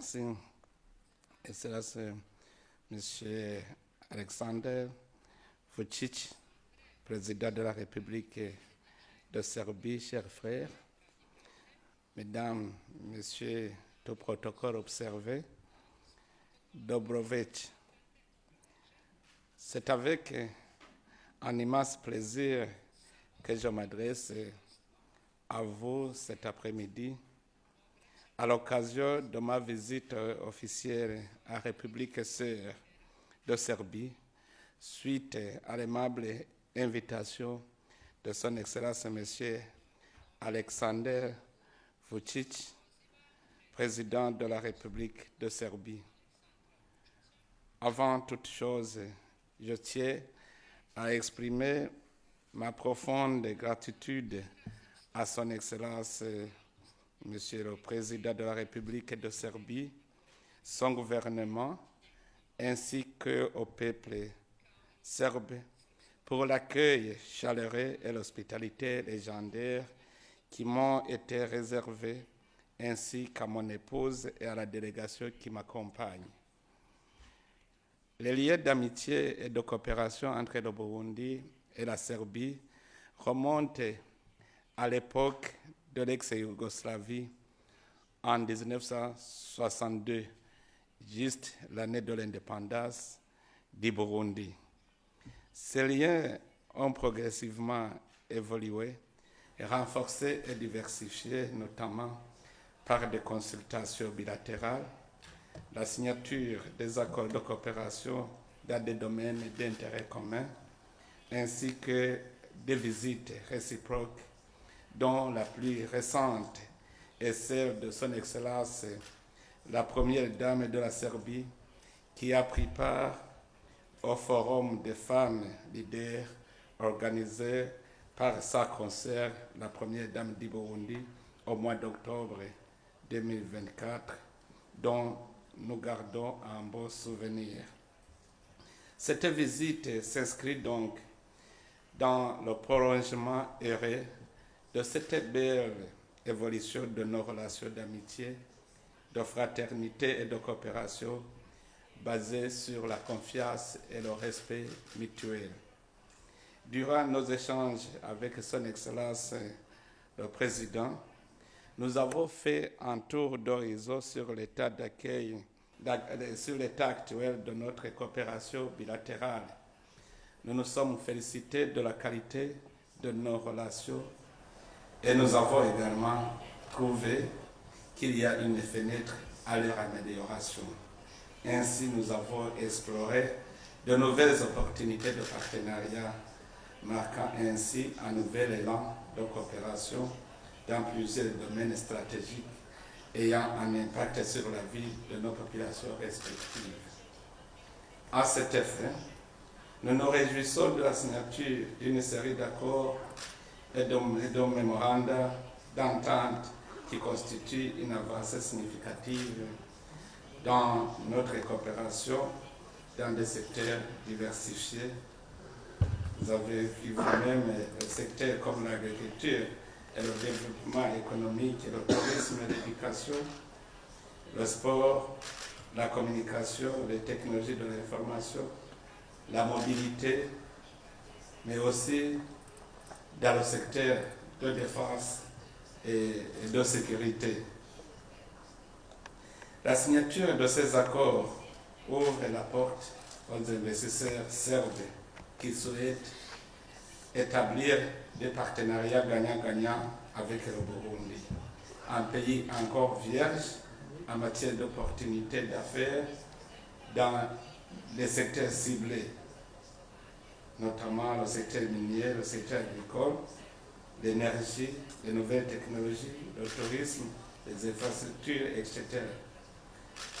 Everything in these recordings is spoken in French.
Merci. Excellence, Monsieur Alexander Vučić, président de la République de Serbie, chers frères, Mesdames, Messieurs, tout protocole observé, Dobrovic. C'est avec un immense plaisir que je m'adresse à vous cet après-midi à l'occasion de ma visite officielle à la République sœur de Serbie, suite à l'aimable invitation de son Excellence Monsieur Alexander Vučić, président de la République de Serbie. Avant toute chose, je tiens à exprimer ma profonde gratitude à son Excellence Monsieur le Président de la République de Serbie, son gouvernement, ainsi qu'au peuple serbe pour l'accueil chaleureux et l'hospitalité légendaire qui m'ont été réservés, ainsi qu'à mon épouse et à la délégation qui m'accompagne. Les liens d'amitié et de coopération entre le Burundi et la Serbie remontent à l'époque de l'ex-Yougoslavie en 1962, juste l'année de l'indépendance du Burundi. Ces liens ont progressivement évolué, renforcés et diversifiés, notamment par des consultations bilatérales, la signature des accords de coopération dans des domaines d'intérêt commun, ainsi que des visites réciproques, dont la plus récente est celle de son Excellence, la première dame de la Serbie, qui a pris part au Forum des femmes leaders organisé par sa consoeur, la première dame du Burundi, au mois d'octobre 2024, dont nous gardons un beau souvenir. Cette visite s'inscrit donc dans le prolongement heureux de cette belle évolution de nos relations d'amitié, de fraternité et de coopération basées sur la confiance et le respect mutuel. Durant nos échanges avec son Excellence le Président, nous avons fait un tour d'horizon sur l'état actuel de notre coopération bilatérale. Nous nous sommes félicités de la qualité de nos relations et nous avons également trouvé qu'il y a une fenêtre à leur amélioration. Ainsi, nous avons exploré de nouvelles opportunités de partenariat, marquant ainsi un nouvel élan de coopération dans plusieurs domaines stratégiques ayant un impact sur la vie de nos populations respectives. À cet effet, nous nous réjouissons de la signature d'une série d'accords et de mémoranda d'entente qui constituent une avancée significative dans notre coopération dans des secteurs diversifiés. Vous avez vu vous-même des secteurs comme l'agriculture et le développement économique, le tourisme et l'éducation, le sport, la communication, les technologies de l'information, la mobilité, mais aussi dans le secteur de défense et de sécurité. La signature de ces accords ouvre la porte aux investisseurs serbes qui souhaitent établir des partenariats gagnant-gagnant avec le Burundi, un pays encore vierge en matière d'opportunités d'affaires dans les secteurs ciblés, notamment le secteur minier, le secteur agricole, l'énergie, les nouvelles technologies, le tourisme, les infrastructures, etc.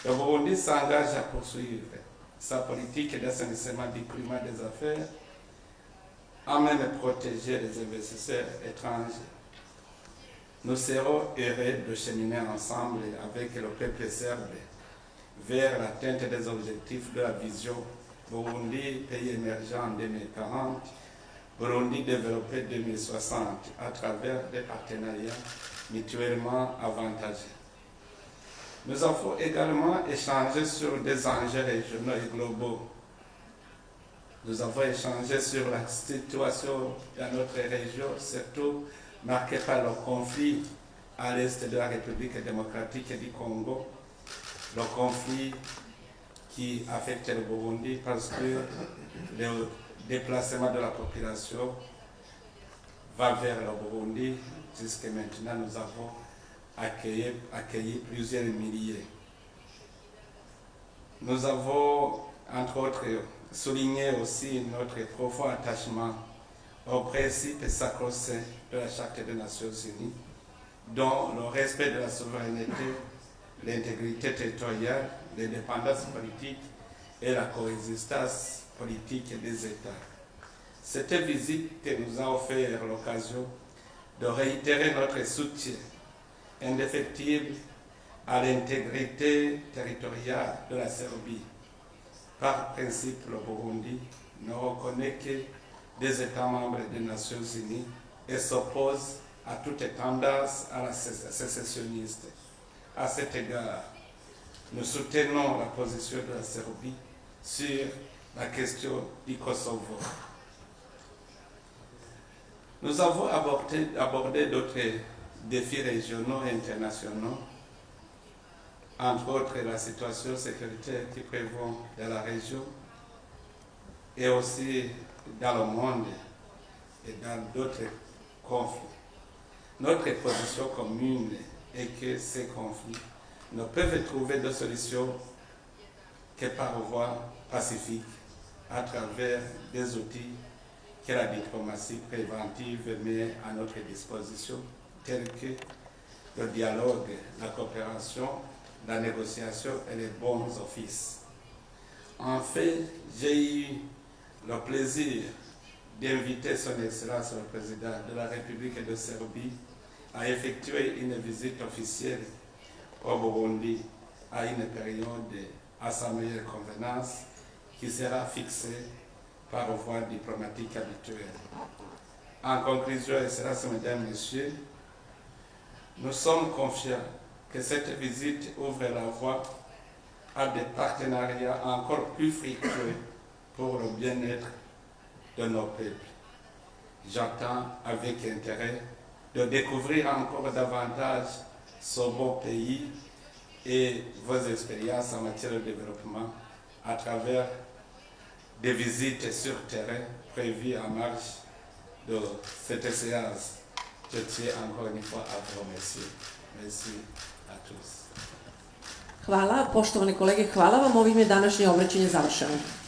Le Burundi s'engage à poursuivre sa politique d'assainissement du climat des affaires, à même protéger les investisseurs étrangers. Nous serons heureux de cheminer ensemble avec le peuple serbe vers l'atteinte des objectifs de la vision Burundi, pays émergent en 2040, Burundi développé 2060 à travers des partenariats mutuellement avantageux. Nous avons également échangé sur des enjeux régionaux et globaux. Nous avons échangé sur la situation dans notre région, surtout marquée par le conflit à l'est de la République démocratique du Congo, le conflit qui affecte le Burundi parce que le déplacement de la population va vers le Burundi. Jusqu'à maintenant, nous avons accueilli plusieurs milliers. Nous avons, entre autres, souligné aussi notre profond attachement aux principes sacro-saints de la Charte des Nations Unies, dont le respect de la souveraineté, l'intégrité territoriale, l'indépendance politique et la coexistence politique des États. Cette visite nous a offert l'occasion de réitérer notre soutien indéfectible à l'intégrité territoriale de la Serbie. Par principe, le Burundi ne reconnaît que des États membres des Nations Unies et s'oppose à toute tendance à la sécessionniste. À cet égard, nous soutenons la position de la Serbie sur la question du Kosovo. Nous avons abordé d'autres défis régionaux et internationaux, entre autres la situation sécuritaire qui prévaut dans la région et aussi dans le monde et dans d'autres conflits. Notre position commune est que ces conflits ne peuvent trouver de solution que par voie pacifique, à travers des outils que la diplomatie préventive met à notre disposition, tels que le dialogue, la coopération, la négociation et les bons offices. En fait, j'ai eu le plaisir d'inviter Son Excellence le Président de la République de Serbie à effectuer une visite officielle au Burundi à une période à sa meilleure convenance qui sera fixée par voie diplomatique habituelle. En conclusion, Excellences, Mesdames, Messieurs, nous sommes confiants que cette visite ouvre la voie à des partenariats encore plus fructueux pour le bien-être de nos peuples. J'attends avec intérêt de découvrir encore davantage ce beau pays et vos expériences en matière de développement à travers des visites sur terrain prévues en marge de cette séance. Je tiens encore une fois à vous remercier. Merci à tous. Hvala, poštovani kolege, hvala vam. Ovim je današnje obraćanje završeno.